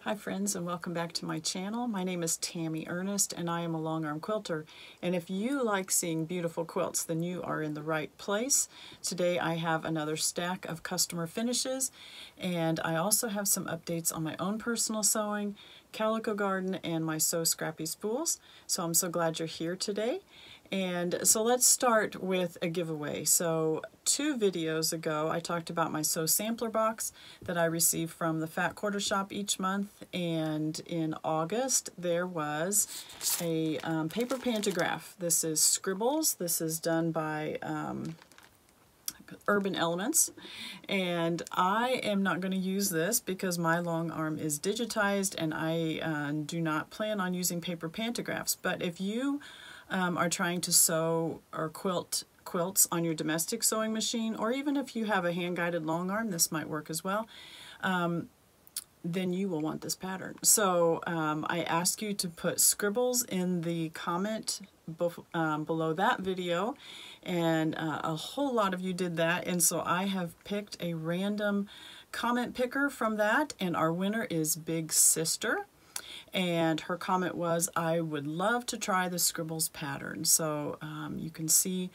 Hi friends, and welcome back to my channel. My name is Tammy Ernest and I am a long arm quilter, and if you like seeing beautiful quilts then you are in the right place. Today I have another stack of customer finishes, and I also have some updates on my own personal sewing, Calico garden, and my Sew Scrappy spools. So I'm so glad you're here today. And so let's start with a giveaway. So 2 videos ago I talked about my Sew Sampler box that I receive from the Fat Quarter Shop each month, and in August there was a paper pantograph. This is Scribbles. This is done by Urban Elements, and I am not going to use this because my long arm is digitized and I do not plan on using paper pantographs. But if you are trying to sew or quilt quilts on your domestic sewing machine, or even if you have a hand-guided long arm, this might work as well, then you will want this pattern. So I ask you to put Scribbles in the comment below that video, and a whole lot of you did that, and so I have picked a random comment picker from that, and our winner is Big Sister. And her comment was, I would love to try the Scribbles pattern. So you can see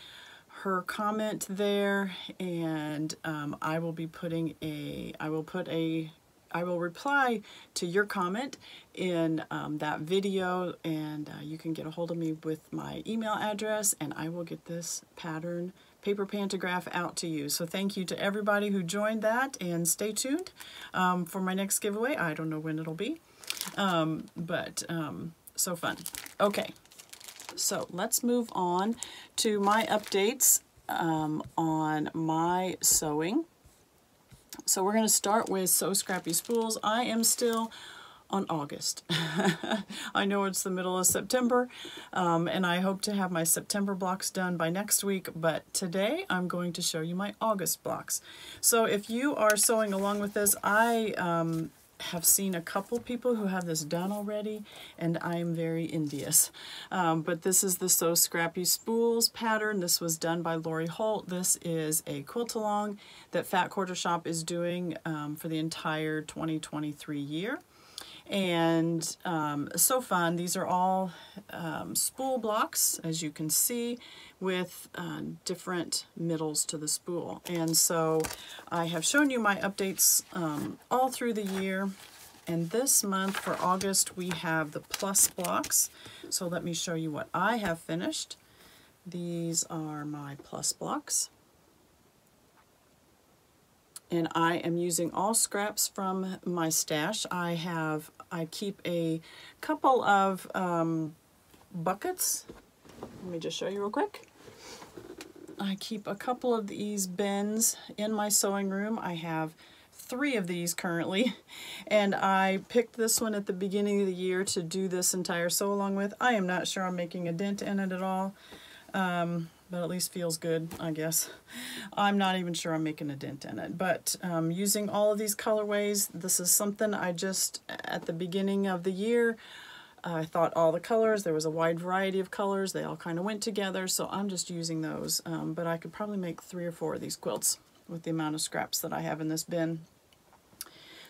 her comment there, and I will reply to your comment in that video, and you can get a hold of me with my email address, and I will get this pattern paper pantograph out to you. So thank you to everybody who joined that, and stay tuned for my next giveaway. I don't know when it'll be. So fun. Okay, so let's move on to my updates on my sewing. So we're going to start with Sew Scrappy spools. I am still on August. I know it's the middle of September, and I hope to have my September blocks done by next week, but today I'm going to show you my August blocks. So if you are sewing along with this, I have seen a couple people who have this done already, and I am very envious. But this is the Sew Scrappy spools pattern. This was done by Holt. This is a quilt along that Fat Quarter Shop is doing for the entire 2023 year. And so fun. These are all spool blocks, as you can see, with different middles to the spool. And so I have shown you my updates all through the year. And this month for August we have the plus blocks. So let me show you what I have finished. These are my plus blocks. And I am using all scraps from my stash. I keep a couple of buckets. Let me just show you real quick. I keep a couple of these bins in my sewing room. I have 3 of these currently, and I picked this one at the beginning of the year to do this entire sew along with. I am not sure I'm making a dent in it at all. But at least feels good, I guess. I'm not even sure I'm making a dent in it. But using all of these colorways, this is something I just, at the beginning of the year, I thought all the colors, there was a wide variety of colors, they all kind of went together, so I'm just using those. But I could probably make 3 or 4 of these quilts with the amount of scraps that I have in this bin.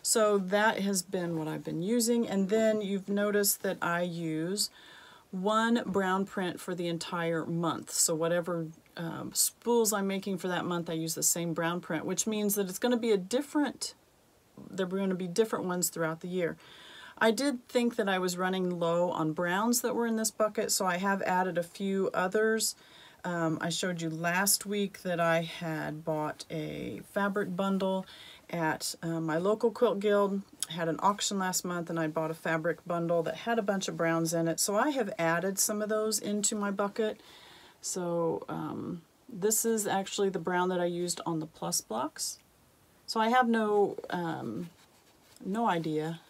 So that has been what I've been using. And then you've noticed that I use 1 brown print for the entire month. So whatever spools I'm making for that month, I use the same brown print, which means that it's going to be they're going to be different ones throughout the year. I did think that I was running low on browns that were in this bucket, so I have added a few others. I showed you last week that I had bought a fabric bundle at my local quilt guild. I had an auction last month and I bought a fabric bundle that had a bunch of browns in it, so I have added some of those into my bucket. So this is actually the brown that I used on the plus blocks. So I have no idea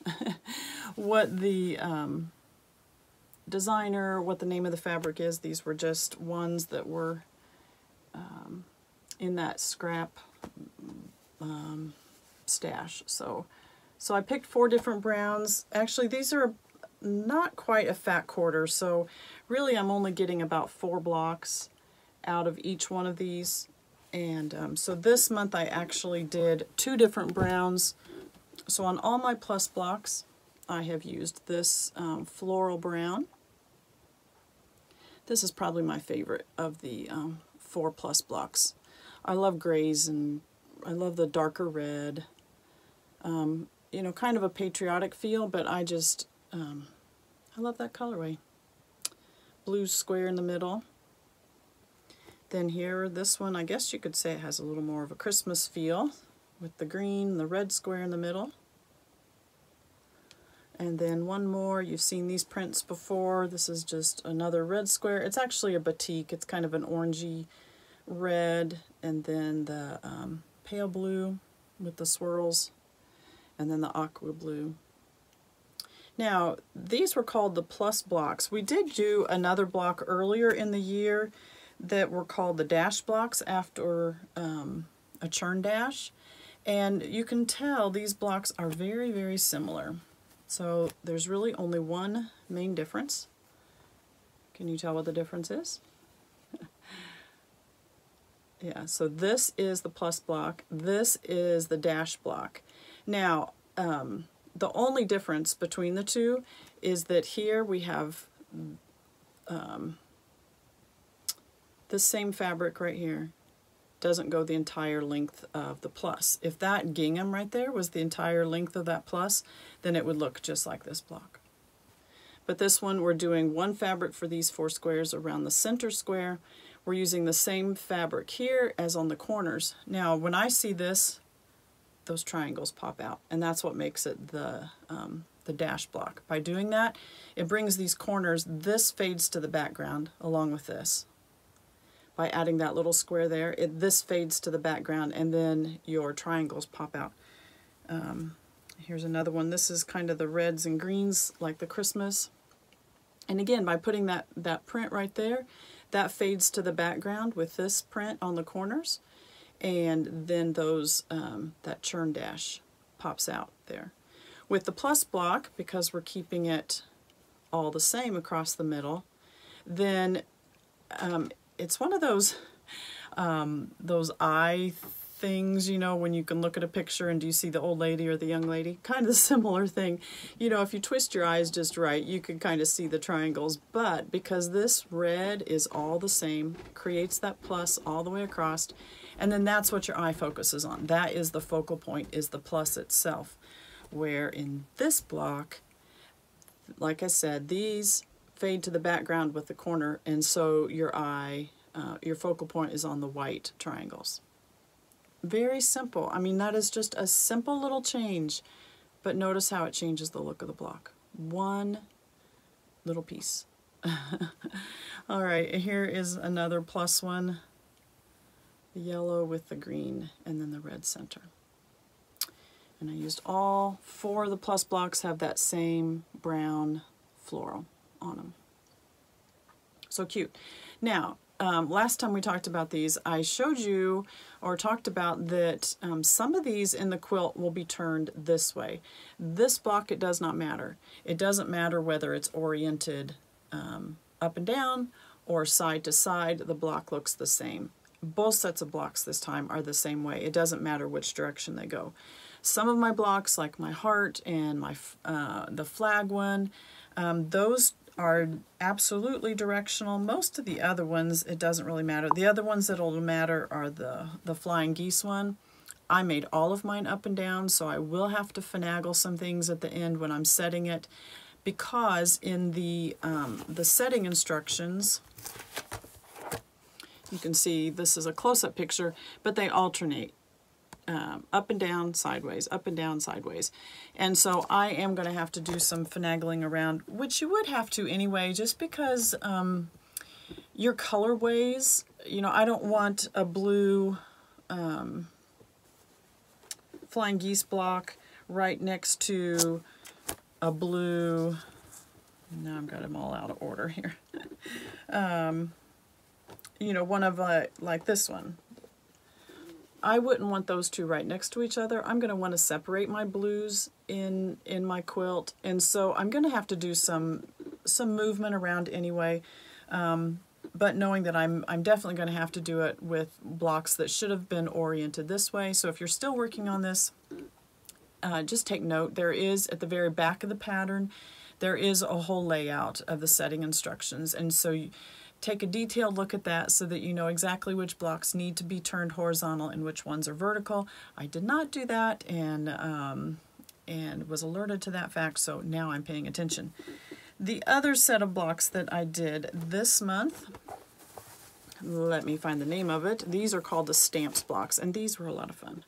what the designer, what the name of the fabric is. These were just ones that were in that scrap stash. So I picked 4 different browns. Actually, these are not quite a fat quarter, so really I'm only getting about 4 blocks out of each one of these. And so this month I actually did 2 different browns. So on all my plus blocks, I have used this floral brown. This is probably my favorite of the 4+ blocks. I love grays and I love the darker red. You know, kind of a patriotic feel, but I just, I love that colorway. Blue square in the middle. Then here, this one, I guess you could say it has a little more of a Christmas feel with the green, the red square in the middle. And then one more, you've seen these prints before. This is just another red square. It's actually a batik. It's kind of an orangey red, and then the pale blue with the swirls, and then the aqua blue. Now, these were called the plus blocks. We did do another block earlier in the year that were called the dash blocks after a churn dash. And you can tell these blocks are very, very similar. So there's really only one main difference. Can you tell what the difference is? Yeah, so this is the plus block. This is the dash block. Now, the only difference between the two is that here we have this same fabric right here doesn't go the entire length of the plus. If that gingham right there was the entire length of that plus, then it would look just like this block. But this one, we're doing one fabric for these 4 squares around the center square. We're using the same fabric here as on the corners. Now, when I see this, those triangles pop out, and that's what makes it the dash block. By doing that, it brings these corners, this fades to the background along with this. By adding that little square there, this fades to the background, and then your triangles pop out. Here's another one. This is kind of the reds and greens, like the Christmas. And again, by putting that print right there, that fades to the background with this print on the corners, and then those that churn dash pops out there. With the plus block, because we're keeping it all the same across the middle, then it's one of those eye things, you know, when you can look at a picture and do you see the old lady or the young lady? Kind of a similar thing. You know, if you twist your eyes just right, you can kind of see the triangles. But because this red is all the same, creates that plus all the way across, and then that's what your eye focuses on. That is the focal point, is the plus itself. Where in this block, like I said, these fade to the background with the corner, and so your eye, your focal point is on the white triangles. Very simple. I mean, that is just a simple little change, but notice how it changes the look of the block. One little piece. All right, here is another plus one. The yellow with the green, and then the red center. And I used all 4 of the plus blocks have that same brown floral on them. So cute. Now, last time we talked about these, I showed you or talked about that some of these in the quilt will be turned this way. This block, it does not matter. It doesn't matter whether it's oriented up and down or side to side, the block looks the same. Both sets of blocks this time are the same way. It doesn't matter which direction they go. Some of my blocks, like my heart and my the flag one, those are absolutely directional. Most of the other ones, it doesn't really matter. The other ones that'll matter are the flying geese one. I made all of mine up and down, so I will have to finagle some things at the end when I'm setting it, because in the setting instructions, you can see this is a close-up picture, but they alternate. Up and down, sideways, up and down, sideways. And so I am going to have to do some finagling around, which you would have to anyway, just because your colorways, you know, I don't want a blue flying geese block right next to a blue, now I've got them all out of order here. You know, one of like this one. I wouldn't want those two right next to each other. I'm going to want to separate my blues in my quilt, and so I'm going to have to do some movement around anyway. But knowing that I'm definitely going to have to do it with blocks that should have been oriented this way. So if you're still working on this, just take note, there is at the very back of the pattern, there is a whole layout of the setting instructions, and so you take a detailed look at that so that you know exactly which blocks need to be turned horizontal and which ones are vertical. I did not do that, and was alerted to that fact, so now I'm paying attention. The other set of blocks that I did this month, let me find the name of it. These are called the stamps blocks, and these were a lot of fun.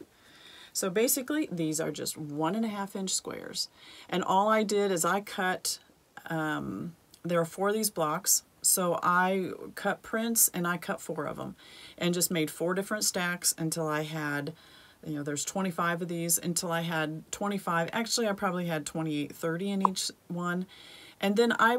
So basically, these are just 1.5 inch squares. And all I did is I cut, there are 4 of these blocks, so I cut prints and I cut 4 of them and just made 4 different stacks until I had, you know, there's 25 of these, until I had 25. Actually, I probably had 28, 30 in each one. And then I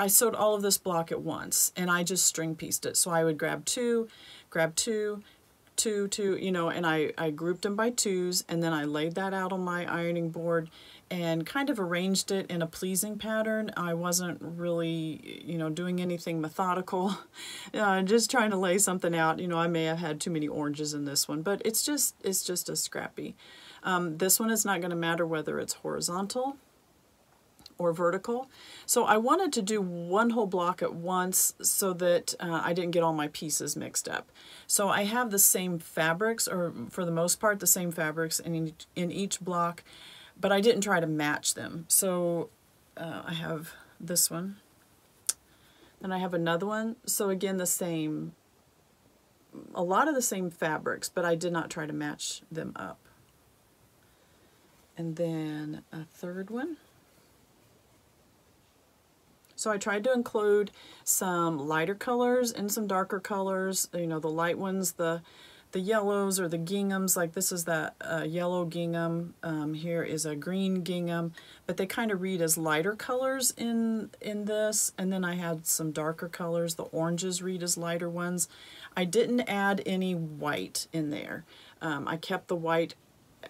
sewed all of this block at once, and I just string pieced it. So I would grab 2, 2, 2, you know, and I grouped them by 2s, and then I laid that out on my ironing board and kind of arranged it in a pleasing pattern. I wasn't really, you know, doing anything methodical, just trying to lay something out. You know, I may have had too many oranges in this one, but it's just a scrappy. This one is not going to matter whether it's horizontal or vertical. So I wanted to do one whole block at once so that I didn't get all my pieces mixed up. So I have the same fabrics, or for the most part the same fabrics in each block, but I didn't try to match them. So I have this one, then I have another one. So again, the same, a lot of the same fabrics, but I did not try to match them up. And then a third one. So I tried to include some lighter colors and some darker colors, you know, the light ones, the yellows or the ginghams, like this is that yellow gingham, here is a green gingham, but they kind of read as lighter colors in this, and then I had some darker colors, the oranges read as lighter ones. I didn't add any white in there. I kept the white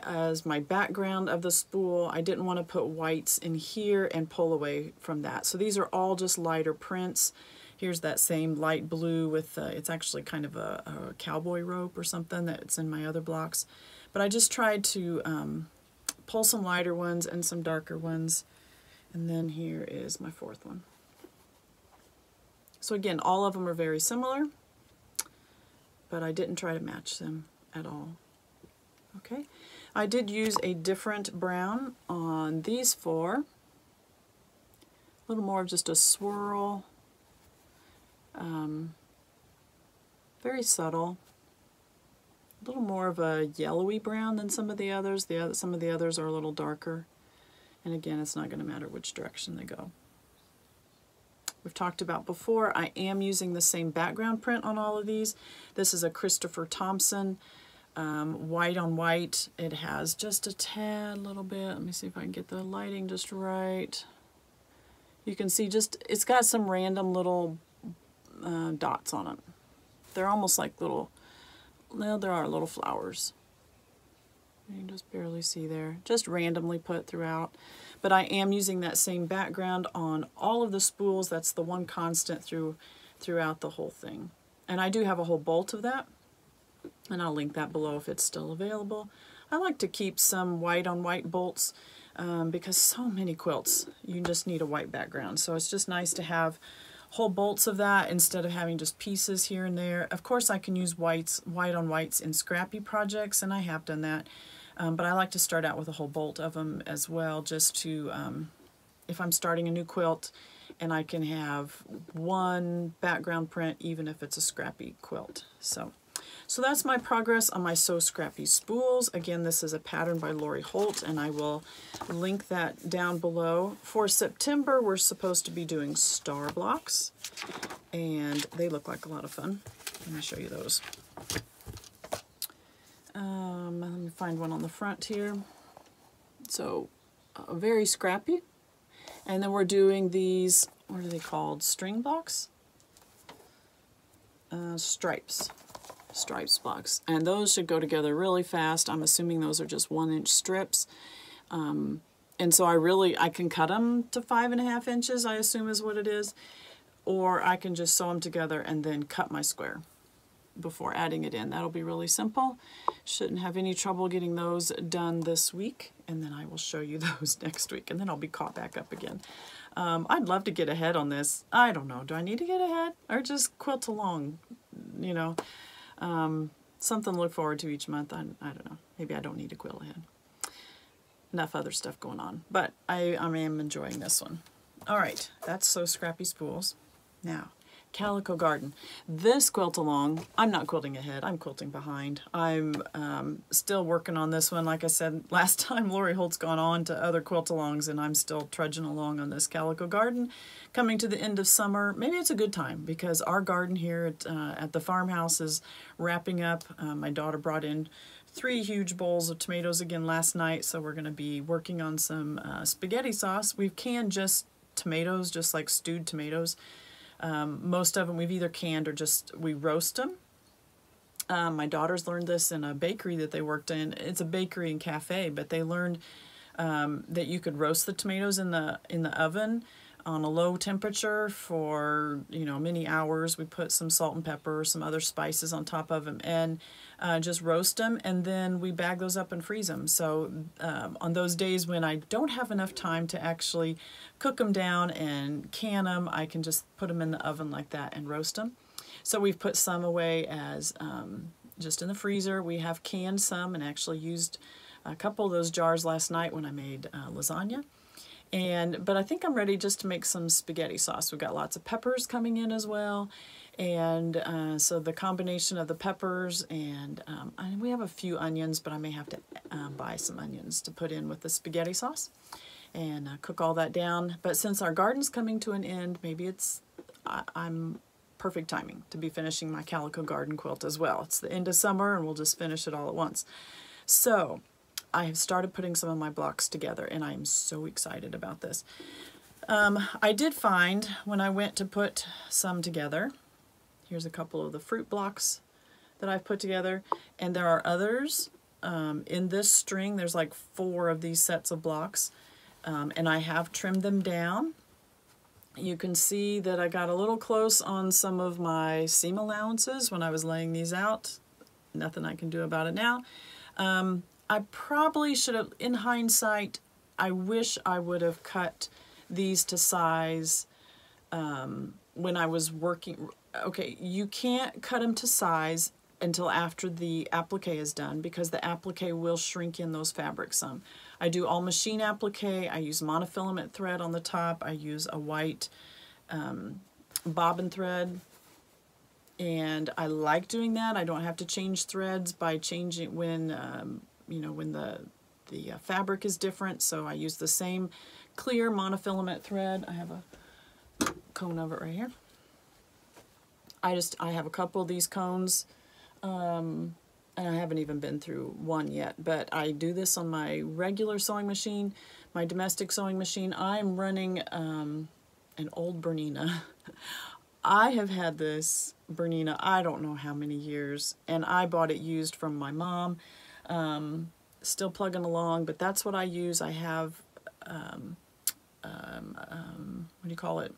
as my background of the spool. I didn't want to put whites in here and pull away from that. So these are all just lighter prints. Here's that same light blue with, it's actually kind of a cowboy rope or something that's in my other blocks. But I just tried to pull some lighter ones and some darker ones. And then here is my fourth one. So again, all of them are very similar, but I didn't try to match them at all. Okay, I did use a different brown on these 4. A little more of just a swirl. Very subtle. A little more of a yellowy brown than some of the others. Some of the others are a little darker. And again, it's not going to matter which direction they go. We've talked about before, I am using the same background print on all of these. This is a Christopher Thompson. White on white. It has just a tad little bit. Let me see if I can get the lighting just right. You can see just, it's got some random little dots on it. They're almost like little, well, there are little flowers. You can just barely see there. Just randomly put throughout. But I am using that same background on all of the spools. That's the one constant throughout the whole thing. And I do have a whole bolt of that. And I'll link that below if it's still available. I like to keep some white on white bolts because so many quilts, you just need a white background. So it's just nice to have whole bolts of that instead of having just pieces here and there. Of course, I can use white on whites in Scrappy projects, and I have done that. But I like to start out with a whole bolt of them as well, just to, if I'm starting a new quilt, and I can have one background print even if it's a Scrappy quilt. So that's my progress on my So Scrappy spools. Again, this is a pattern by Holt, and I will link that down below. For September, we're supposed to be doing star blocks, and they look like a lot of fun. Let me show you those. Let me find one on the front here. So, very scrappy. And then we're doing these, what are they called? String blocks? Stripes blocks, and those should go together really fast. I'm assuming those are just 1-inch strips, and so I can cut them to 5.5 inches, I assume is what it is, or I can just sew them together and then cut my square. before adding it in. That'll be really simple. Shouldn't have any trouble getting those done this week, and then I will show you those next week, and then I'll be caught back up again. I'd love to get ahead on this. I don't know, do I need to get ahead or just quilt along, you know? Something to look forward to each month. I don't know, maybe I don't need to quilt ahead. Enough other stuff going on, but I am enjoying this one. All right, that's So Scrappy Spools. Now, Calico Garden. This quilt along, I'm not quilting ahead, I'm quilting behind. I'm still working on this one. Like I said last time, Lori Holt's gone on to other quilt alongs, and I'm still trudging along on this Calico Garden. Coming to the end of summer, maybe it's a good time because our garden here at the farmhouse is wrapping up. My daughter brought in 3 huge bowls of tomatoes again last night, so we're going to be working on some spaghetti sauce. We've canned just tomatoes, just like stewed tomatoes. Most of them we've either canned or just we roast them. My daughters learned this in a bakery that they worked in. It's a bakery and cafe, but they learned that you could roast the tomatoes in the oven on a low temperature for, you know, many hours. We put some salt and pepper, some other spices on top of them, and just roast them, and then we bag those up and freeze them. So on those days when I don't have enough time to actually cook them down and can them, I can just put them in the oven like that and roast them. So we've put some away as just in the freezer. We have canned some and actually used a couple of those jars last night when I made lasagna. But I think I'm ready just to make some spaghetti sauce. We've got lots of peppers coming in as well. And so the combination of the peppers and we have a few onions, but I may have to buy some onions to put in with the spaghetti sauce and cook all that down. But since our garden's coming to an end, maybe I'm perfect timing to be finishing my Calico Garden quilt as well. It's the end of summer and we'll just finish it all at once. So I have started putting some of my blocks together, and I am so excited about this. I did find when I went to put some together, here's a couple of the fruit blocks that I've put together, and there are others in this string. There's like 4 of these sets of blocks, and I have trimmed them down. You can see that I got a little close on some of my seam allowances when I was laying these out. Nothing I can do about it now. I probably should have, in hindsight, I wish I would have cut these to size when I was working. Okay, you can't cut them to size until after the applique is done because the applique will shrink in those fabrics some. I do all machine applique. I use monofilament thread on the top. I use a white bobbin thread. And I like doing that. I don't have to change threads by changing when you know, when the fabric is different. So I use the same clear monofilament thread. I have a cone of it right here. I have a couple of these cones, and I haven't even been through one yet, but I do this on my regular sewing machine, my domestic sewing machine. I'm running an old Bernina. I have had this Bernina I don't know how many years, and I bought it used from my mom. Still plugging along, but that's what I use. I have what do you call it?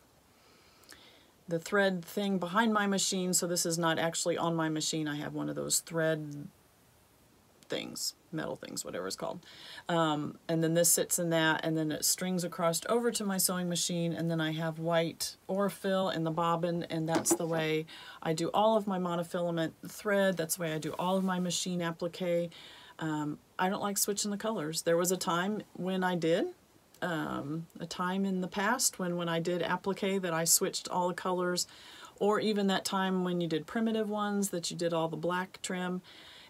The thread thing behind my machine, so this is not actually on my machine. I have one of those thread things, metal things, whatever it's called. And then this sits in that, and then it strings across over to my sewing machine, and then I have white Orfill in the bobbin, and that's the way I do all of my monofilament thread. That's the way I do all of my machine applique. I don't like switching the colors. There was a time when I did, a time in the past when I did applique that I switched all the colors, or even that time when you did primitive ones that you did all the black trim.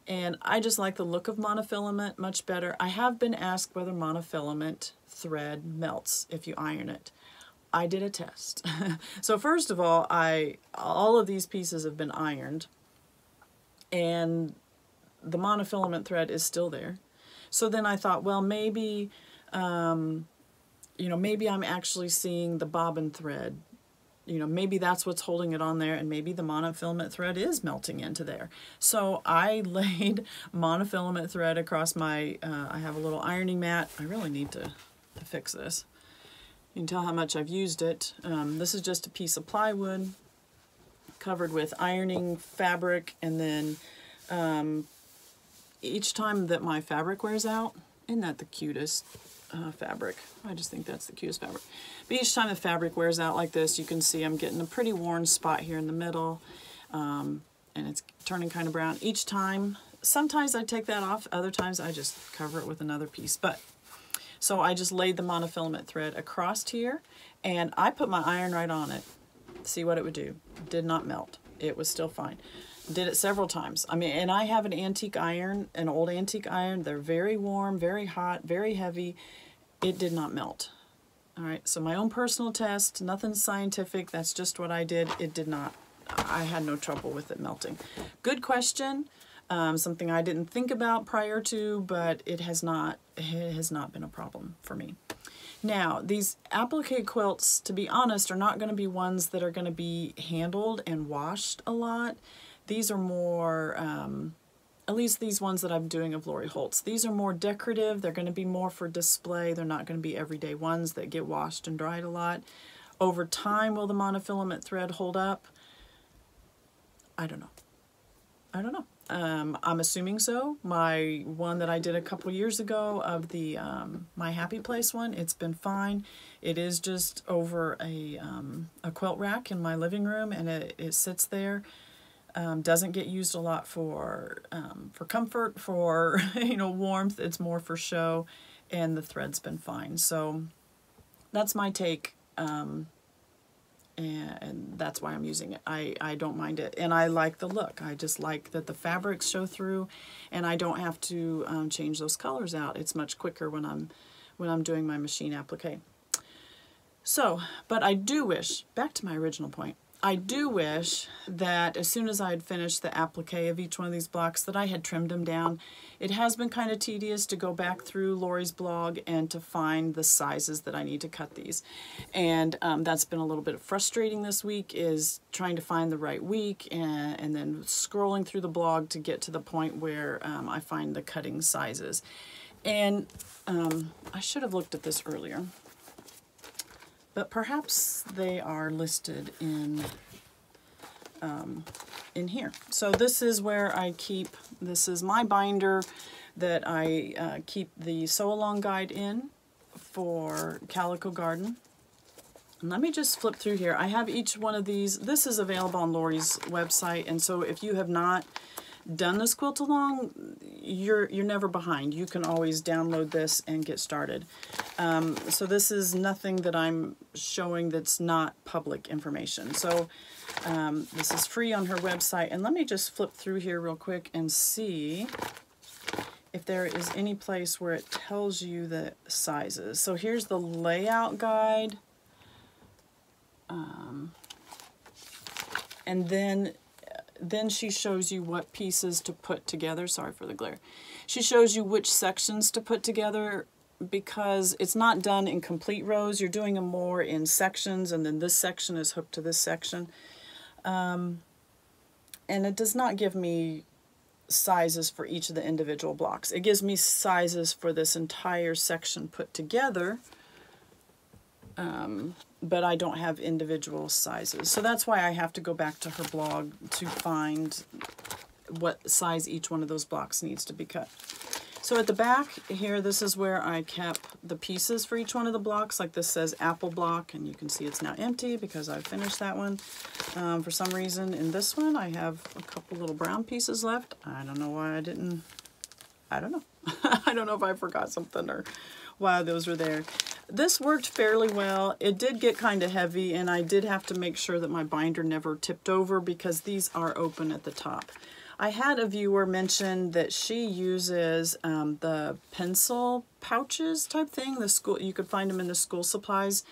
And I just like the look of monofilament much better. I have been asked whether monofilament thread melts if you iron it. I did a test. So first of all, all of these pieces have been ironed, and the monofilament thread is still there. So then I thought, well, maybe, you know, maybe I'm actually seeing the bobbin thread. You know, maybe that's what's holding it on there, and maybe the monofilament thread is melting into there. So I laid monofilament thread across my, I have a little ironing mat. I really need to fix this. You can tell how much I've used it. This is just a piece of plywood. covered with ironing fabric, and then each time that my fabric wears out, isn't that the cutest fabric? I just think that's the cutest fabric. But each time the fabric wears out like this, you can see I'm getting a pretty worn spot here in the middle, and it's turning kind of brown. Each time, sometimes I take that off, other times I just cover it with another piece. But so I just laid the monofilament thread across here, and I put my iron right on it. See what it would do. Did not melt. It was still fine. Did it several times. I mean, and I have an antique iron, an old antique iron. They're very warm, very hot, very heavy. It did not melt. All right, so my own personal test, nothing scientific. That's just what I did. It did not. I had no trouble with it melting. Good question. Something I didn't think about prior to, but it has not been a problem for me. Now, these applique quilts, to be honest, are not going to be ones that are going to be handled and washed a lot. These are more, at least these ones that I'm doing of Lori Holt's, these are more decorative. They're going to be more for display. They're not going to be everyday ones that get washed and dried a lot. Over time, will the monofilament thread hold up? I don't know. I don't know. I'm assuming so. My one that I did a couple years ago of the My Happy Place one, it's been fine. It is just over a quilt rack in my living room, and it sits there. Doesn't get used a lot for comfort, for warmth. It's more for show, and the thread's been fine. So that's my take. And that's why I'm using it. I don't mind it, and I like the look. I just like that the fabrics show through, and I don't have to change those colors out. It's much quicker when I'm doing my machine applique. So, but I do wish, back to my original point, I do wish that as soon as I had finished the applique of each one of these blocks that I had trimmed them down. It has been kind of tedious to go back through Lori's blog and to find the sizes that I need to cut these. And that's been a little bit frustrating this week, is trying to find the right week and then scrolling through the blog to get to the point where I find the cutting sizes. And I should have looked at this earlier, but perhaps they are listed in here. So this is where I keep, this is my binder that I keep the sew along guide in for Calico Garden. And let me just flip through here. I have each one of these. This is available on Lori's website, and so if you have not done this quilt along, you're never behind. You can always download this and get started. So this is nothing that I'm showing that's not public information. So this is free on her website. And let me just flip through here real quick and see if there is any place where it tells you the sizes. So here's the layout guide. And then she shows you what pieces to put together. Sorry for the glare. She shows you which sections to put together, because it's not done in complete rows. You're doing them more in sections, and then this section is hooked to this section. And it does not give me sizes for each of the individual blocks. It gives me sizes for this entire section put together, but I don't have individual sizes. So that's why I have to go back to her blog to find what size each one of those blocks needs to be cut. So at the back here, this is where I kept the pieces for each one of the blocks. Like this says apple block, and you can see it's now empty because I finished that one. For some reason in this one, I have a couple little brown pieces left. I don't know why I didn't, I don't know. I don't know if I forgot something or why those were there. This worked fairly well. It did get kind of heavy, and I did have to make sure that my binder never tipped over because these are open at the top. I had a viewer mention that she uses the pencil pouches type thing. The school, you could find them in the school supplies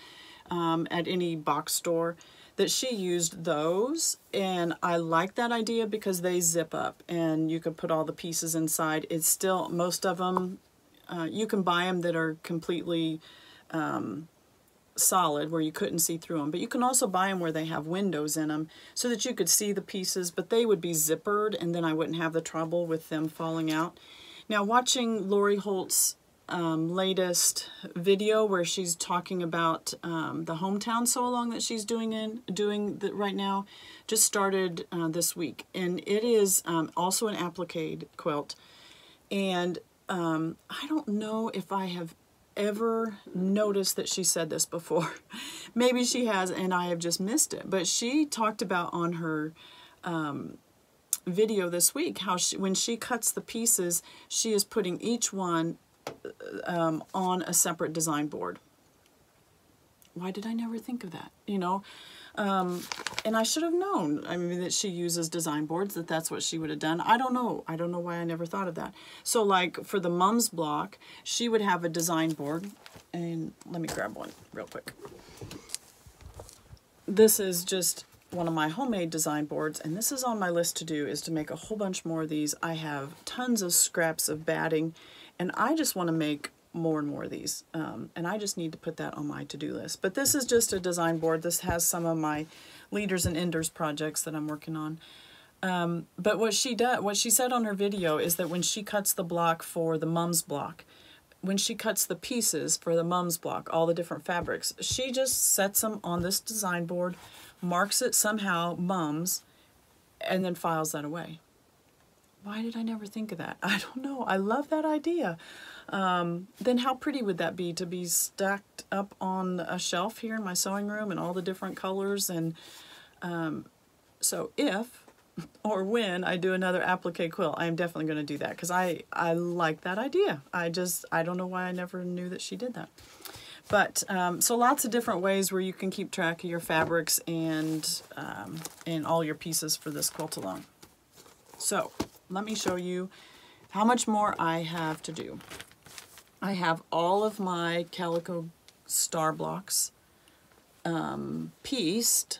at any box store. That she used those, and I like that idea because they zip up and you can put all the pieces inside. It's still, most of them, you can buy them that are completely solid where you couldn't see through them, but you can also buy them where they have windows in them so that you could see the pieces, but they would be zippered, and then I wouldn't have the trouble with them falling out. Now, watching Lori Holt's latest video where she's talking about the hometown sew along that she's doing right now. Just started this week, and it is also an applique quilt. And I don't know if I have ever noticed that she said this before. Maybe she has and I have just missed it. But she talked about on her video this week how when she cuts the pieces, she is putting each one on a separate design board. Why did I never think of that? You know, and I should have known. I mean, that she uses design boards, that's what she would have done. I don't know why I never thought of that. So like for the Mums block, she would have a design board, and let me grab one real quick. This is just one of my homemade design boards, and this is on my list to do, is to make a whole bunch more of these. I have tons of scraps of batting, and I just want to make more and more of these, and I just need to put that on my to-do list. But this is just a design board. This has some of my leaders and enders projects that I'm working on. But what she said on her video is that when she cuts the block for the Mums block, when she cuts the pieces for the Mums block, all the different fabrics, she just sets them on this design board, marks it somehow Mums, and then files that away. Why did I never think of that? I don't know. I love that idea. Then how pretty would that be to be stacked up on a shelf here in my sewing room and all the different colors? And so if or when I do another applique quilt, I'm definitely going to do that because I like that idea. I don't know why I never knew that she did that. But so lots of different ways where you can keep track of your fabrics and all your pieces for this quilt along. So let me show you how much more I have to do. I have all of my Calico star blocks pieced,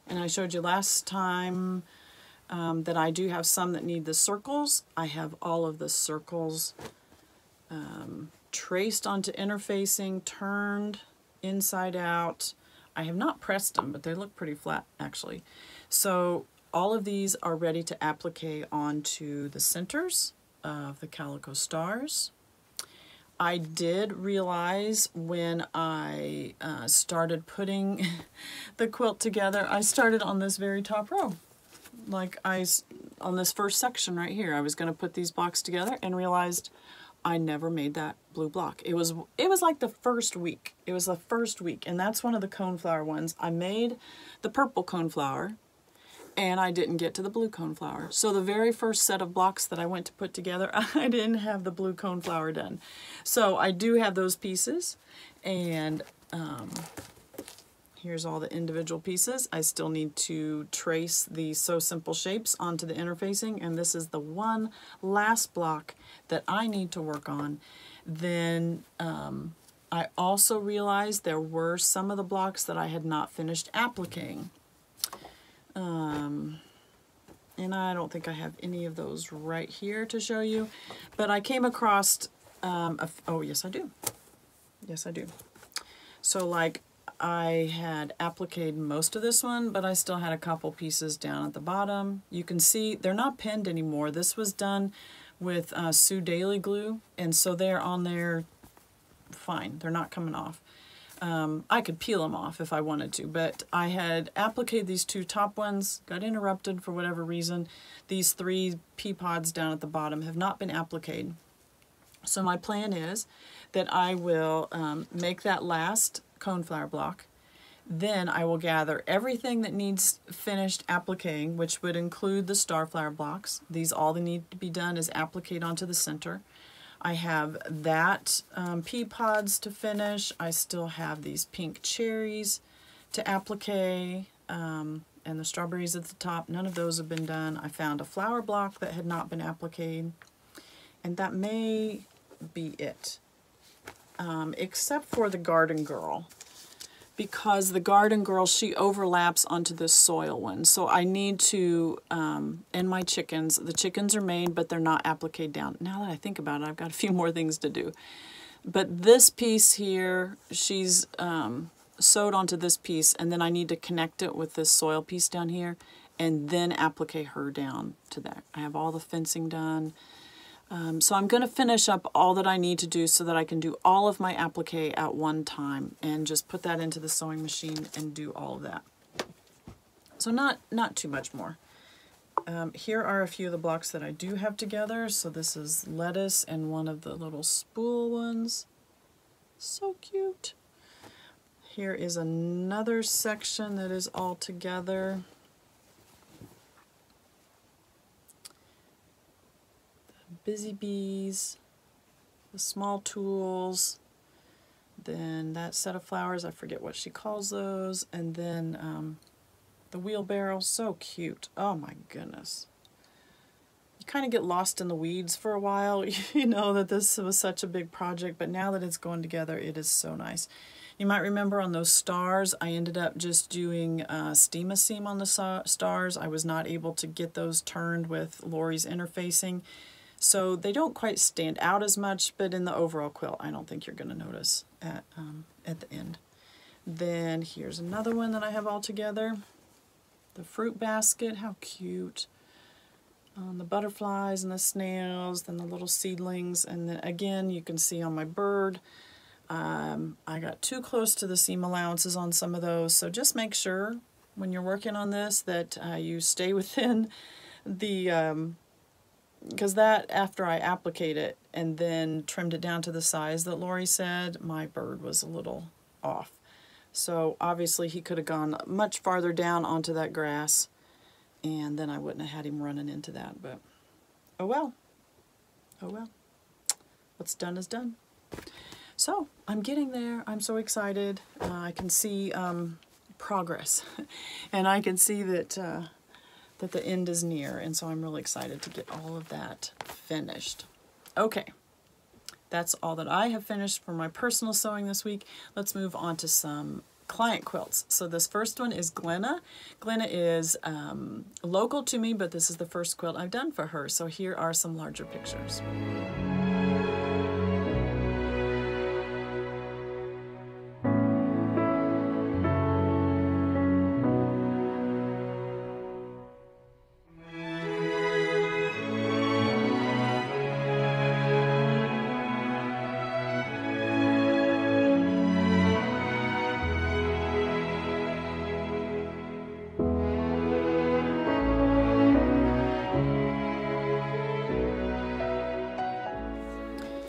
and I showed you last time that I do have some that need the circles. I have all of the circles traced onto interfacing, turned inside out. I have not pressed them, but they look pretty flat actually. So all of these are ready to applique onto the centers of the Calico stars. I did realize when I started putting the quilt together, I started on this very top row. Like on this first section right here, I was going to put these blocks together and realized I never made that blue block. It was like the first week. It was the first week, and that's one of the coneflower ones. I made the purple coneflower, and I didn't get to the blue coneflower. So the very first set of blocks that I went to put together, I didn't have the blue coneflower done. So I do have those pieces, and here's all the individual pieces. I still need to trace the So Simple shapes onto the interfacing, and this is the one last block that I need to work on. Then I also realized there were some of the blocks that I had not finished appliquing. And I don't think I have any of those right here to show you, but I came across, oh yes I do. Yes I do. So like I had appliqued most of this one, but I still had a couple pieces down at the bottom. You can see they're not pinned anymore. This was done with Sue Daily glue, and so they're on there fine. They're not coming off. I could peel them off if I wanted to, but I had appliqued these two top ones, got interrupted for whatever reason. These three pea pods down at the bottom have not been appliqued. So my plan is that I will make that last coneflower block. Then I will gather everything that needs finished appliquing, which would include the starflower blocks. These all that need to be done is appliqued onto the center. I have that pea pods to finish. I still have these pink cherries to applique, and the strawberries at the top. None of those have been done. I found a flower block that had not been appliqued, and that may be it, except for the Garden Girl, because the Garden Girl, she overlaps onto this soil one. So I need to, and my chickens, the chickens are made, but they're not appliqued down. Now that I think about it, I've got a few more things to do. But this piece here, she's sewed onto this piece, and then I need to connect it with this soil piece down here, and then applique her down to that. I have all the fencing done. So I'm going to finish up all that I need to do so that I can do all of my applique at one time and just put that into the sewing machine and do all of that. So not too much more. Here are a few of the blocks that I do have together. So this is lettuce and one of the little spool ones. So cute. Here is another section that is all together. The busy bees, the small tools, then that set of flowers, I forget what she calls those, and then the wheelbarrow, so cute. Oh my goodness. You kind of get lost in the weeds for a while. You know that this was such a big project, but now that it's going together, it is so nice. You might remember on those stars, I ended up just doing steam-a seam on the stars. I was not able to get those turned with Lori's interfacing, so they don't quite stand out as much, but in the overall quilt, I don't think you're going to notice at the end. Then here's another one that I have all together. The fruit basket, how cute. The butterflies and the snails, then the little seedlings, and then again you can see on my bird, I got too close to the seam allowances on some of those, so just make sure when you're working on this that you stay within the, because that after I appliqued it and then trimmed it down to the size that Lori said, my bird was a little off. So obviously he could have gone much farther down onto that grass, and then I wouldn't have had him running into that, but oh well. Oh well. What's done is done. So I'm getting there. I'm so excited. I can see progress, and I can see that that the end is near, and so I'm really excited to get all of that finished. Okay, that's all that I have finished for my personal sewing this week. Let's move on to some client quilts. So this first one is Glenna. Glenna is local to me, but this is the first quilt I've done for her. So here are some larger pictures.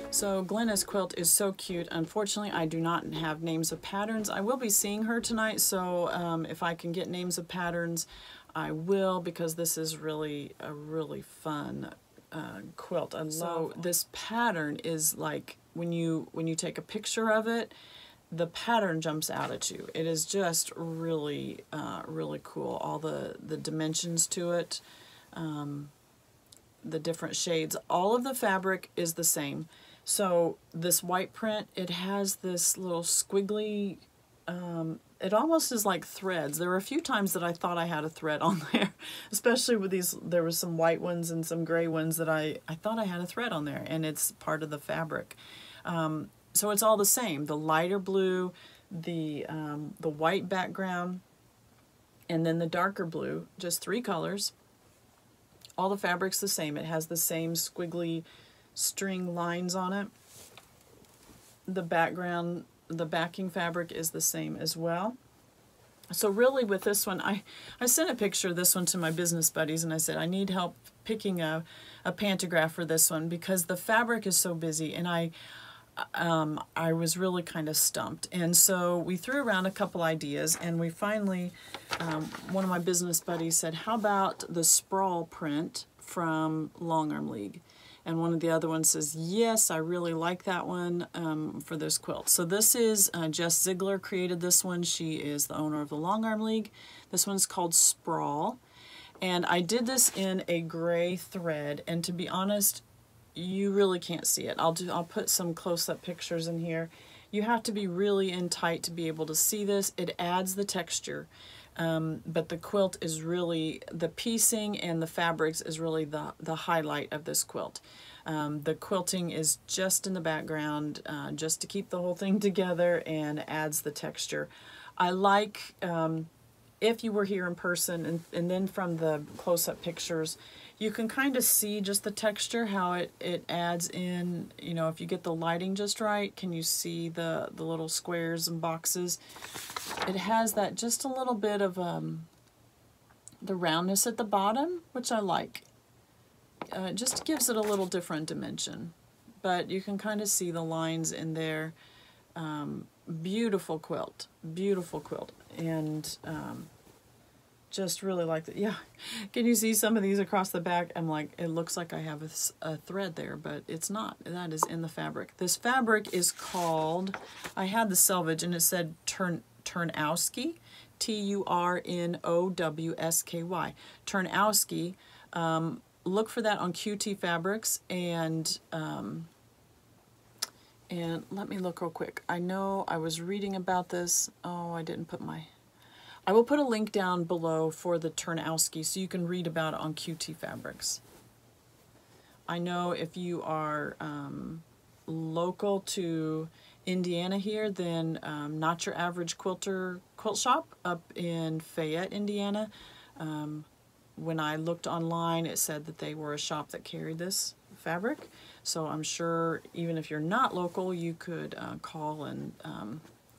So Glenna's quilt is so cute. Unfortunately, I do not have names of patterns. I will be seeing her tonight, so if I can get names of patterns, I will, because this is really a really fun quilt. And so this pattern is like when you take a picture of it, the pattern jumps out at you. It is just really really cool. All the dimensions to it, the different shades. All of the fabric is the same. So this white print, it has this little squiggly, it almost is like threads. There were a few times that I thought I had a thread on there, especially with these, there were some white ones and some gray ones that I thought I had a thread on there, and it's part of the fabric. So it's all the same, the lighter blue, the white background, and then the darker blue, just 3 colors. All the fabric's the same. It has the same squiggly string lines on it. The background, the backing fabric is the same as well. So really with this one, I sent a picture of this one to my business buddies, and I said I need help picking a pantograph for this one because the fabric is so busy, and I was really kind of stumped. And so we threw around a couple ideas, and we finally, one of my business buddies said, how about the Sprawl print from Longarm League? And one of the other ones says, yes, I really like that one for this quilt. So this is, Jess Ziegler created this one. She is the owner of the Longarm League. This one's called Sprawl. And I did this in a gray thread, and to be honest, you really can't see it. I'll put some close-up pictures in here. You have to be really in tight to be able to see this. It adds the texture. But the quilt is really, the piecing and the fabrics is really the highlight of this quilt. The quilting is just in the background, just to keep the whole thing together, and adds the texture. I like, if you were here in person, and then from the close-up pictures, You can kind of see just the texture, how it adds in, you know, if you get the lighting just right, can you see the little squares and boxes? It has that just a little bit of the roundness at the bottom, which I like. It just gives it a little different dimension. But you can kind of see the lines in there. Beautiful quilt, beautiful quilt. And just really like it. Yeah, can you see some of these across the back? I'm like, it looks like I have a thread there, but it's not. That is in the fabric. This fabric is called, I had the selvage and it said Turnowski, T-U-R-N-O-W-S-K-Y. Turnowski. Look for that on QT Fabrics, and let me look real quick. I know I was reading about this. Oh, I didn't put my... I will put a link down below for the Turnowski so you can read about it on QT Fabrics. I know if you are local to Indiana here, then Not Your Average Quilter Quilt Shop up in Fayette, Indiana. When I looked online, it said that they were a shop that carried this fabric. So I'm sure even if you're not local, you could call and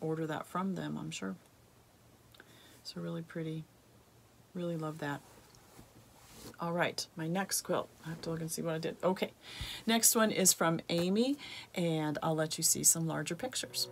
order that from them, I'm sure. So really pretty. Really love that. All right, my next quilt. I have to look and see what I did. Okay, next one is from Amy, and I'll let you see some larger pictures.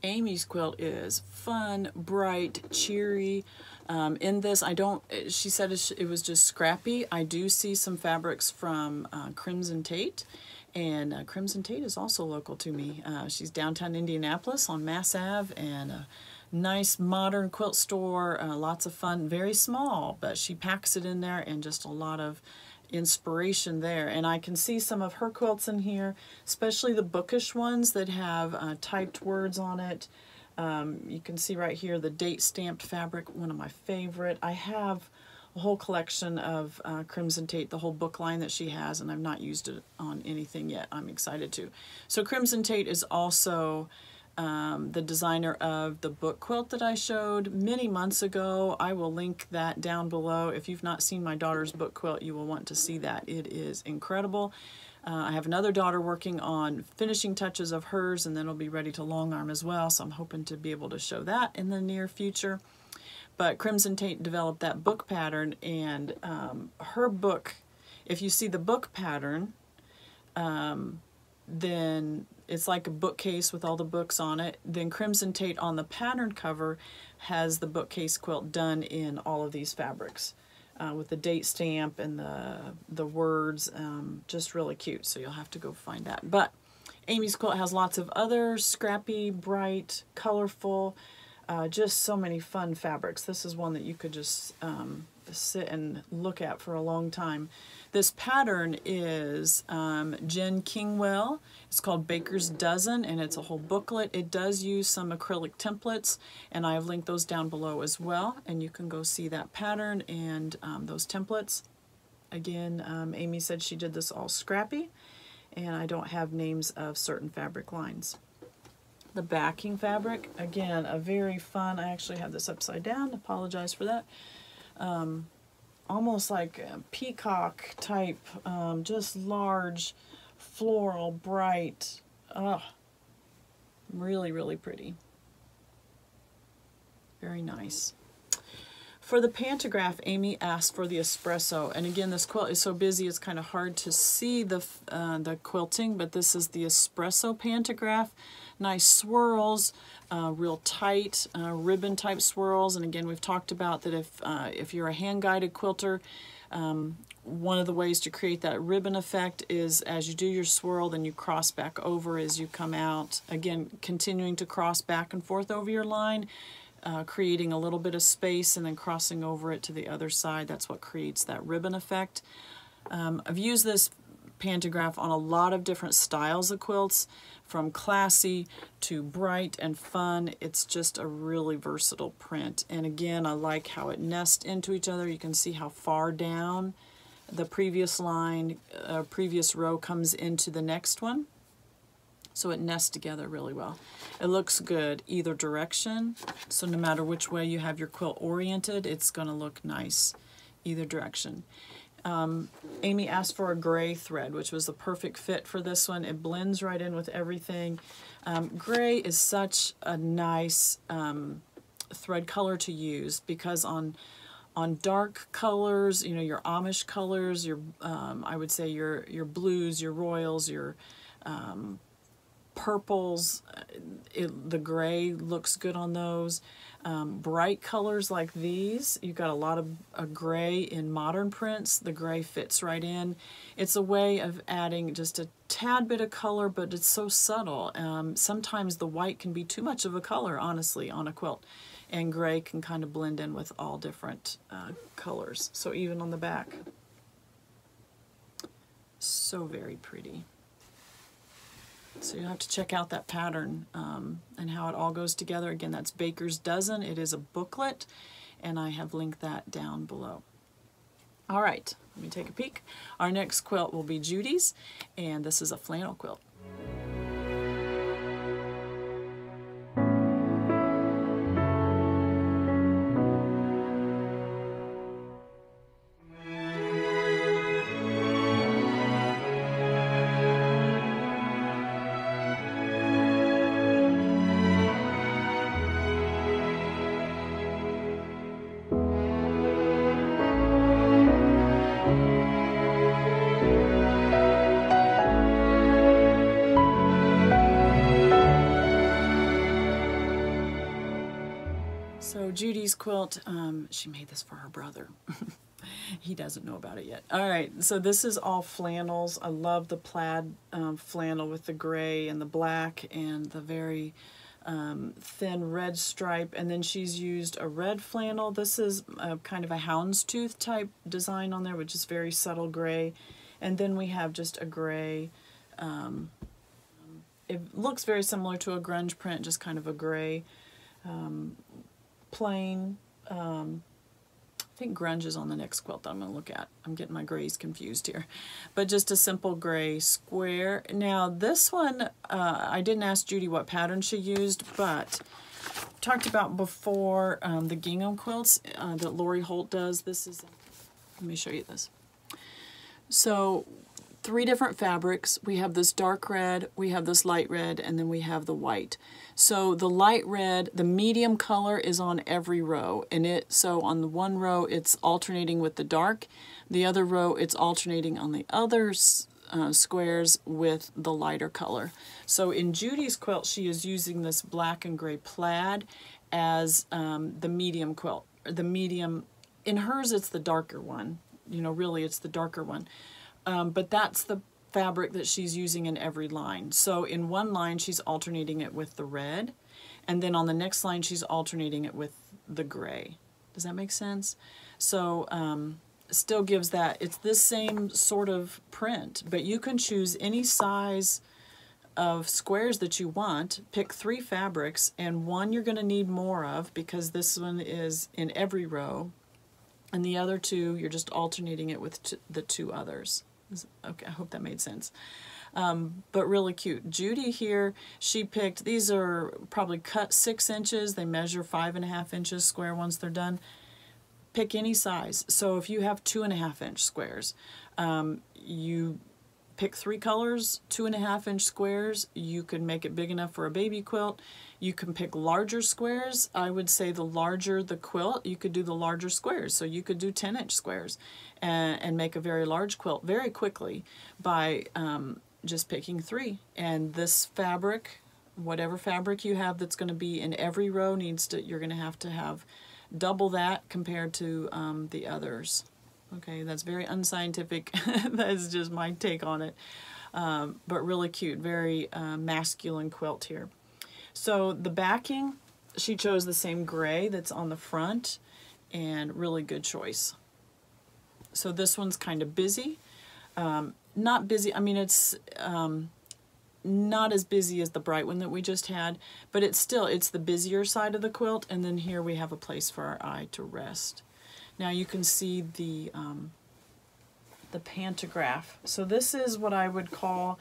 Amy's quilt is fun, bright, cheery. In this, I don't, she said it was just scrappy. I do see some fabrics from Crimson Tate, and Crimson Tate is also local to me. She's downtown Indianapolis on Mass Ave, and a nice modern quilt store, lots of fun, very small, but she packs it in there, and just a lot of inspiration there. And I can see some of her quilts in here, especially the bookish ones that have typed words on it. You can see right here the date stamped fabric, one of my favorite. I have a whole collection of Crimson Tate, the whole book line that she has, and I've not used it on anything yet. I'm excited to. So Crimson Tate is also the designer of the book quilt that I showed many months ago. I will link that down below. If you've not seen my daughter's book quilt, you will want to see that. It is incredible. I have another daughter working on finishing touches of hers, and then it'll be ready to Longarm as well, so I'm hoping to be able to show that in the near future. But Crimson Tate developed that book pattern, and her book, if you see the book pattern, then it's like a bookcase with all the books on it. Then Crimson Tate on the pattern cover has the bookcase quilt done in all of these fabrics with the date stamp and the words, just really cute. So you'll have to go find that. But Amy's quilt has lots of other scrappy, bright, colorful, just so many fun fabrics. This is one that you could just sit and look at for a long time. This pattern is Jen Kingwell. It's called Baker's Dozen, and it's a whole booklet. It does use some acrylic templates, and I have linked those down below as well, and you can go see that pattern and those templates. Again, Amy said she did this all scrappy, and I don't have names of certain fabric lines. The backing fabric, again, a very fun, I actually have this upside down, apologize for that. Almost like a peacock type, just large, floral, bright, really, really pretty. Very nice. For the pantograph, Amy asked for the espresso, and again, this quilt is so busy it's kind of hard to see the quilting, but this is the espresso pantograph. Nice swirls, real tight ribbon type swirls, and again, we've talked about that if you're a hand-guided quilter, one of the ways to create that ribbon effect is as you do your swirl, then you cross back over as you come out. Again, continuing to cross back and forth over your line creating a little bit of space and then crossing over it to the other side. That's what creates that ribbon effect. I've used this Pantograph on a lot of different styles of quilts, from classy to bright and fun. It's just a really versatile print. And again, I like how it nests into each other. You can see how far down the previous line, previous row comes into the next one. So it nests together really well. It looks good either direction. So no matter which way you have your quilt oriented, it's going to look nice either direction. Amy asked for a gray thread, which was the perfect fit for this one. It blends right in with everything. Gray is such a nice thread color to use, because on dark colors, you know, your Amish colors, your I would say your blues, your royals, your purples, the gray looks good on those. Bright colors like these, you've got a lot of gray in modern prints. The gray fits right in. It's a way of adding just a tad bit of color, but it's so subtle. Sometimes the white can be too much of a color, honestly, on a quilt, and gray can kind of blend in with all different colors. So even on the back, so very pretty. So you'll have to check out that pattern and how it all goes together. Again, that's Baker's Dozen. It is a booklet, and I have linked that down below. All right, let me take a peek. Our next quilt will be Judy's, and this is a flannel quilt. So Judy's quilt, she made this for her brother. He doesn't know about it yet. All right, so this is all flannels. I love the plaid flannel with the gray and the black and the very thin red stripe. And then she's used a red flannel. This is kind of a houndstooth type design on there, which is very subtle gray. And then we have just a gray. It looks very similar to a grunge print, just kind of a gray. Plain, I think grunge is on the next quilt that I'm going to look at. I'm getting my grays confused here. But just a simple gray square. Now this one, I didn't ask Judy what pattern she used, but talked about before the gingham quilts that Lori Holt does. This is, let me show you this. So 3 different fabrics. We have this dark red, we have this light red, and then we have the white. So the light red, the medium color is on every row, and so on the one row it's alternating with the dark, the other row it's alternating on the other squares with the lighter color. So in Judy's quilt, she is using this black and gray plaid as the medium quilt. The medium, in hers it's the darker one, you know, really it's the darker one. But that's the fabric that she's using in every line. So in one line she's alternating it with the red, and then on the next line she's alternating it with the gray. Does that make sense? So still gives that, it's the same sort of print, but you can choose any size of squares that you want. Pick 3 fabrics, and one you're going to need more of because this one is in every row, and the other 2 you're just alternating it with the 2 others. Okay, I hope that made sense. But really cute. Judy here, she picked, these are probably cut 6 inches. They measure 5.5 inches square once they're done. Pick any size. So if you have 2.5 inch squares, you pick 3 colors, 2.5 inch squares. You could make it big enough for a baby quilt. You can pick larger squares. I would say the larger the quilt, you could do the larger squares. So you could do 10-inch squares and make a very large quilt very quickly by just picking 3. And this fabric, whatever fabric you have that's going to be in every row, you're going to have double that compared to the others. Okay, that's very unscientific. That's just my take on it. But really cute, very masculine quilt here. So the backing, she chose the same gray that's on the front, and really good choice. So this one's kind of busy. Not busy, I mean it's not as busy as the bright one that we just had, but it's the busier side of the quilt, and then here we have a place for our eye to rest. Now you can see the pantograph. So this is what I would call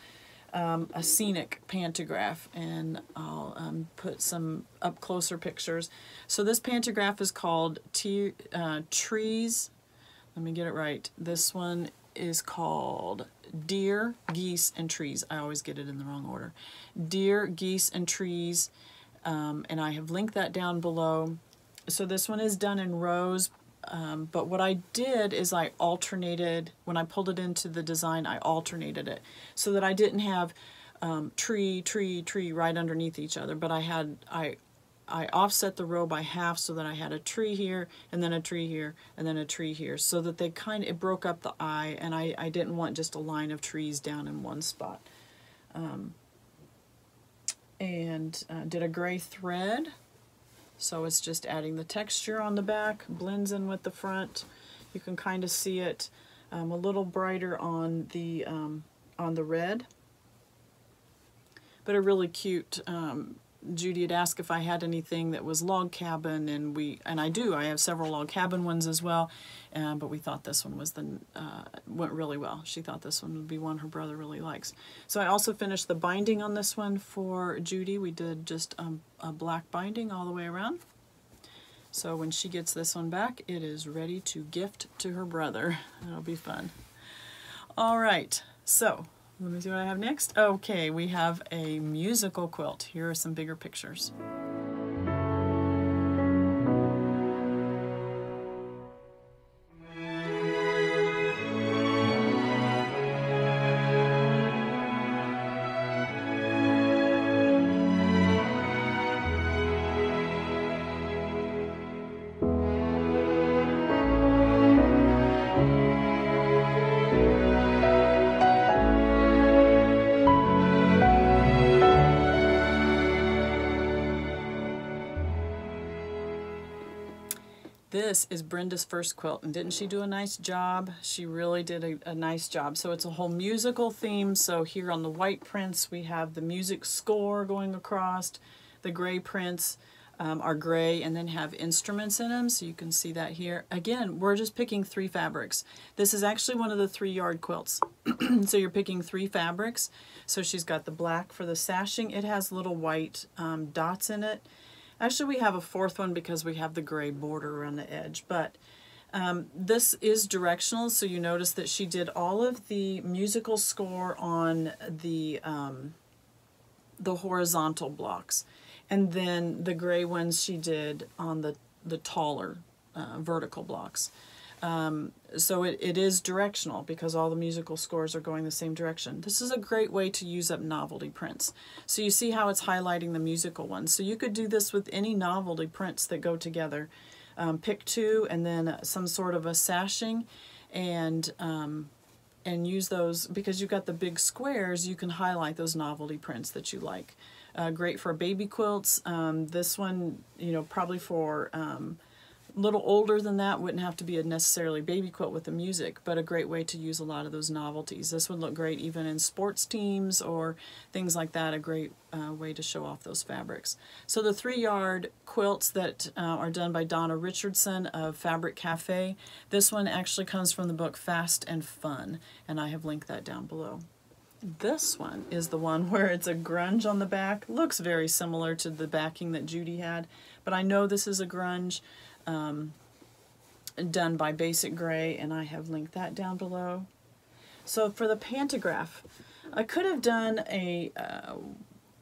a scenic pantograph, and I'll put some up closer pictures. So this pantograph is called Trees. Let me get it right. This one is called Deer, Geese, and Trees. I always get it in the wrong order. Deer, Geese, and Trees, and I have linked that down below. So this one is done in rows, but what I did is I alternated, when I pulled it into the design, I alternated it so that I didn't have tree, tree, tree right underneath each other, but I offset the row by half so that I had a tree here, and then a tree here, and then a tree here, so that they it broke up the eye, and I didn't want just a line of trees down in one spot. Did a gray thread, so it's just adding the texture on the back, blends in with the front. You can kind of see it a little brighter on the red, but a really cute. Judy had asked if I had anything that was log cabin, and I do. I have several log cabin ones as well, but we thought this one was went really well. She thought this one would be one her brother really likes. So I also finished the binding on this one for Judy. We did just a black binding all the way around. So when she gets this one back, it is ready to gift to her brother. It'll be fun. All right, so let me see what I have next. Okay, we have a musical quilt. Here are some bigger pictures. This is Brenda's first quilt, and didn't she do a nice job? She really did a nice job. So it's a whole musical theme. So here on the white prints, we have the music score going across. The gray prints are gray and then have instruments in them, so you can see that here. Again, we're just picking 3 fabrics. This is actually one of the 3-yard quilts. So you're picking 3 fabrics. So she's got the black for the sashing. It has little white dots in it. Actually, we have a 4th one because we have the gray border around the edge, but this is directional, so you notice that she did all of the musical score on the horizontal blocks, and then the gray ones she did on the taller vertical blocks. So it is directional because all the musical scores are going the same direction. This is a great way to use up novelty prints. So you see how it's highlighting the musical ones. So you could do this with any novelty prints that go together. Pick 2 and then some sort of a sashing, and use those, because you've got the big squares, you can highlight those novelty prints that you like. Great for baby quilts. This one, probably for a little older than that, wouldn't have to be a necessarily baby quilt with the music, but a great way to use a lot of those novelties. This would look great even in sports teams or things like that, a great way to show off those fabrics. So the 3-yard quilts that are done by Donna Richardson of Fabric Café, this one actually comes from the book Fast and Fun, and I have linked that down below. This one is the one where it's a grunge on the back. Looks very similar to the backing that Judy had, but I know this is a grunge. Done by Basic Gray, and I have linked that down below. So for the pantograph, I could have done a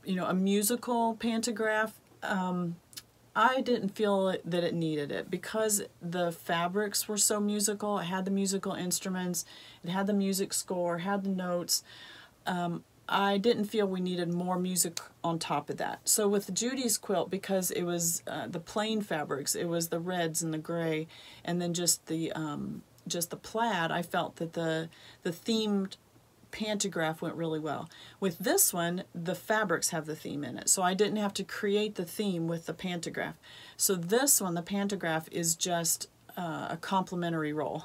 musical pantograph. I didn't feel that it needed it because the fabrics were so musical. It had the musical instruments, it had the music score, had the notes. I didn't feel we needed more music on top of that. So with Judy's quilt, because it was the plain fabrics, it was the reds and the gray, and then just the plaid, I felt that the themed Pantograph went really well. With this one, the fabrics have the theme in it, so I didn't have to create the theme with the Pantograph. So this one, the Pantograph, is just a complementary roll.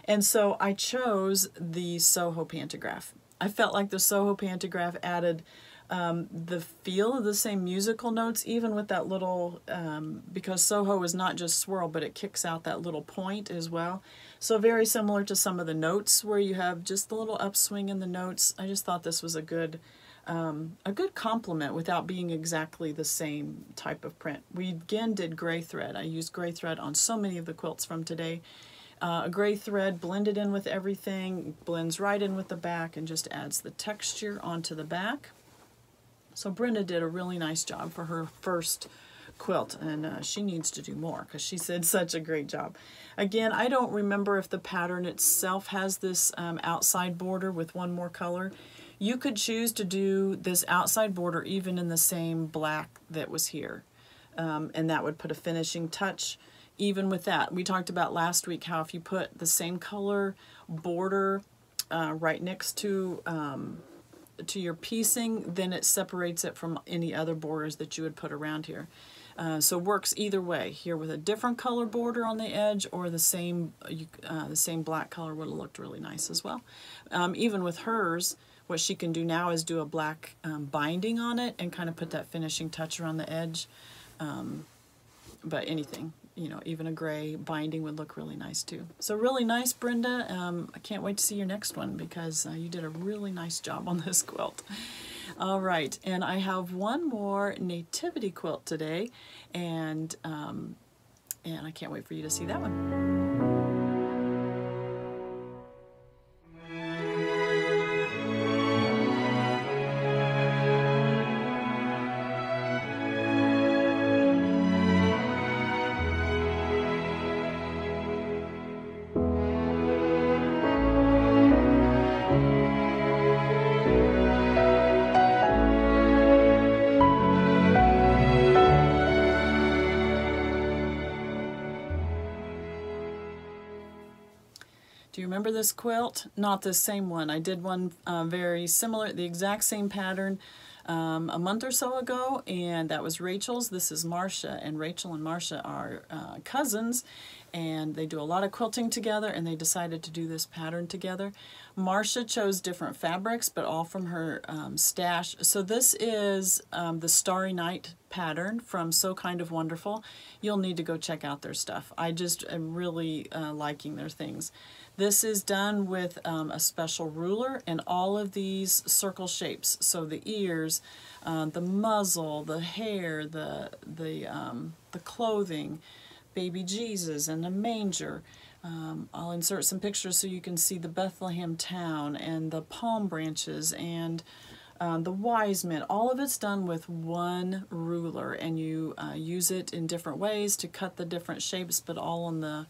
And so I chose the Soho Pantograph. I felt like the Soho Pantograph added the feel of the same musical notes, even with that little, because Soho is not just swirl, but it kicks out that little point as well. So very similar to some of the notes where you have just the little upswing in the notes. I just thought this was a good complement without being exactly the same type of print. We again did gray thread. I used gray thread on so many of the quilts from today. A gray thread blended in with everything, blends right in with the back, and just adds the texture onto the back. So Brenda did a really nice job for her first quilt, and she needs to do more because she did such a great job. Again, I don't remember if the pattern itself has this outside border with one more color. You could choose to do this outside border even in the same black that was here, and that would put a finishing touch. Even with that, we talked about last week how if you put the same color border right next to your piecing, then it separates it from any other borders that you would put around here. So it works either way. Here with a different color border on the edge, or the same black color would have looked really nice as well. Even with hers, what she can do now is do a black binding on it and kind of put that finishing touch around the edge. But anything, you know, even a gray binding would look really nice too. So really nice, Brenda. I can't wait to see your next one because you did a really nice job on this quilt. All right, and I have one more nativity quilt today, and I can't wait for you to see that one. Do you remember this quilt? Not the same one. I did one very similar, the exact same pattern a month or so ago, and that was Rachel's. This is Marcia, and Rachel and Marcia are cousins, and they do a lot of quilting together, and they decided to do this pattern together. Marcia chose different fabrics, but all from her stash. So this is the Starry Night pattern from So Kind of Wonderful. You'll need to go check out their stuff. I just am really liking their things. This is done with a special ruler and all of these circle shapes. So the ears, the muzzle, the hair, the clothing, baby Jesus and the manger. I'll insert some pictures so you can see the Bethlehem town and the palm branches and the wise men. All of it's done with one ruler, and you use it in different ways to cut the different shapes, but all on the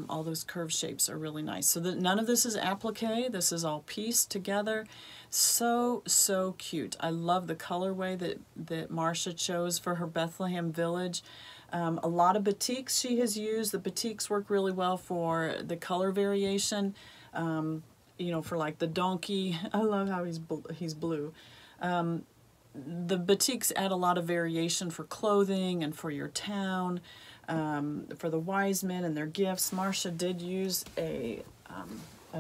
all those curved shapes are really nice. So that none of this is applique. This is all pieced together. So cute. I love the colorway that Marcia chose for her Bethlehem village. A lot of batiks she has used. The batiks work really well for the color variation. You know, for like the donkey. I love how he's blue. The batiks add a lot of variation for clothing and for your town. For the wise men and their gifts. Marcia did use a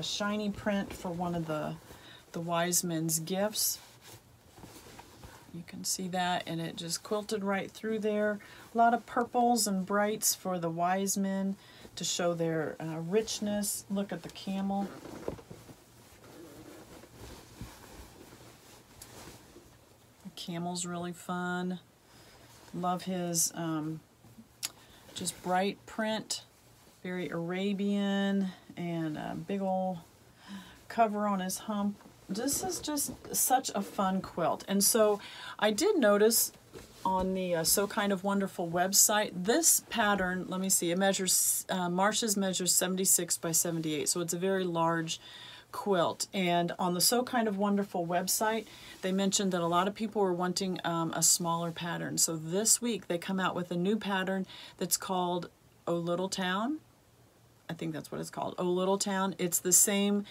shiny print for one of the wise men's gifts. You can see that, and it just quilted right through there. A lot of purples and brights for the wise men to show their richness. Look at the camel. The camel's really fun. Love his just bright print, very Arabian, and a big old cover on his hump. This is just such a fun quilt. And so I did notice on the So Kind of Wonderful website, this pattern, let me see, it measures, Marcia's measures 76 by 78, so it's a very large quilt. And on the So Kind of Wonderful website, they mentioned that a lot of people were wanting a smaller pattern. So this week they come out with a new pattern that's called Oh Little Town. I think that's what it's called, Oh Little Town. It's the same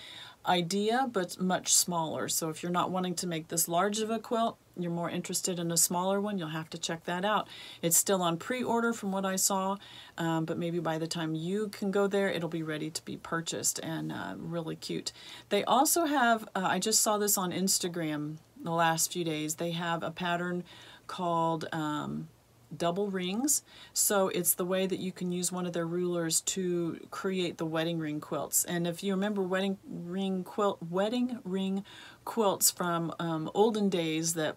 idea, but much smaller. So if you're not wanting to make this large of a quilt, you're more interested in a smaller one, you'll have to check that out. It's still on pre-order from what I saw, but maybe by the time you can go there, it'll be ready to be purchased, and really cute. They also have, I just saw this on Instagram the last few days, they have a pattern called double rings. So it's the way that you can use one of their rulers to create the wedding ring quilts. And if you remember wedding ring quilts from olden days, that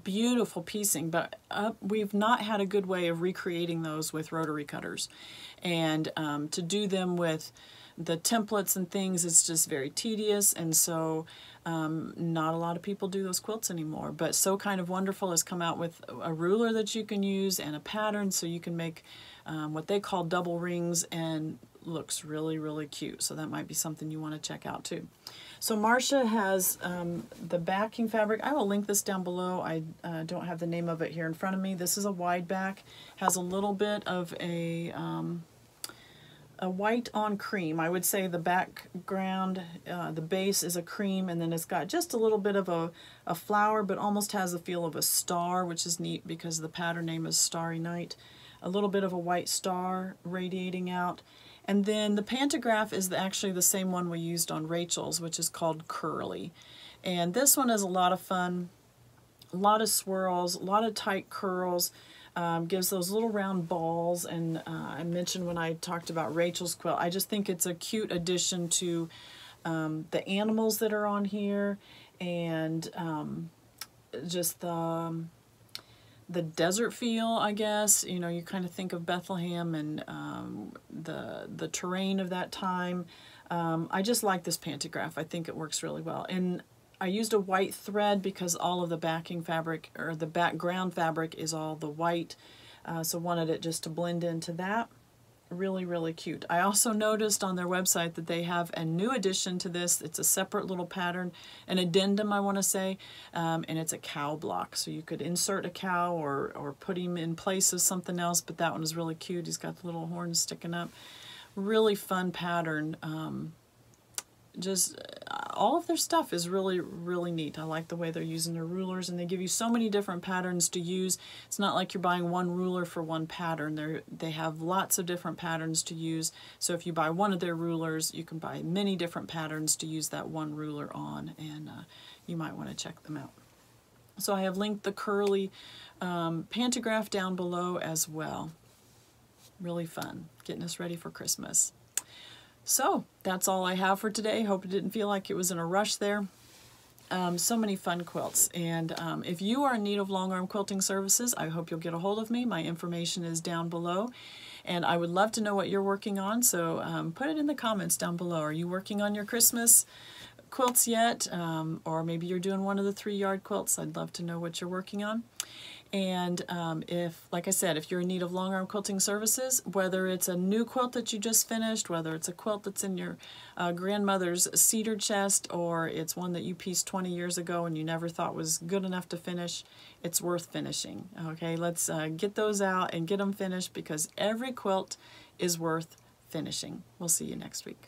beautiful piecing, but we've not had a good way of recreating those with rotary cutters. And to do them with the templates and things, it's just very tedious, and so not a lot of people do those quilts anymore. But So Kind of Wonderful has come out with a ruler that you can use and a pattern, so you can make what they call double rings, and looks really, really cute. So that might be something you want to check out too. So Marcia has the backing fabric. I will link this down below. I don't have the name of it here in front of me. This is a wide back, has a little bit of a white on cream. I would say the background, the base is a cream, and then it's got just a little bit of a flower, but almost has the feel of a star, which is neat because the pattern name is Starry Night. A little bit of a white star radiating out. And then the Pantograph is actually the same one we used on Rachel's, which is called Curly. And this one is a lot of fun, a lot of swirls, a lot of tight curls. Gives those little round balls, and I mentioned when I talked about Rachel's quilt, I just think it's a cute addition to the animals that are on here, and just the desert feel, I guess. You know, you kind of think of Bethlehem and the terrain of that time. I just like this Pantograph. I think it works really well. And I used a white thread because all of the backing fabric, or the background fabric, is all the white, so wanted it just to blend into that. Really, really cute. I also noticed on their website that they have a new addition to this. It's a separate little pattern, an addendum, I want to say, and it's a cow block. So you could insert a cow or put him in place of something else, but that one is really cute. He's got the little horns sticking up. Really fun pattern. Just all of their stuff is really, really neat. I like the way they're using their rulers, and they give you so many different patterns to use. It's not like you're buying one ruler for one pattern. They have lots of different patterns to use. So if you buy one of their rulers, you can buy many different patterns to use that one ruler on, and you might want to check them out. So I have linked the Curly Pantograph down below as well. Really fun, getting us ready for Christmas. So that's all I have for today. Hope it didn't feel like it was in a rush there. So many fun quilts. And if you are in need of long arm quilting services, I hope you'll get a hold of me. My information is down below. And I would love to know what you're working on, so put it in the comments down below. Are you working on your Christmas quilts yet? Or maybe you're doing one of the 3-yard quilts. I'd love to know what you're working on. And if, like I said, if you're in need of long arm quilting services, whether it's a new quilt that you just finished, whether it's a quilt that's in your grandmother's cedar chest, or it's one that you pieced 20 years ago and you never thought was good enough to finish, it's worth finishing. Okay, let's get those out and get them finished, because every quilt is worth finishing. We'll see you next week.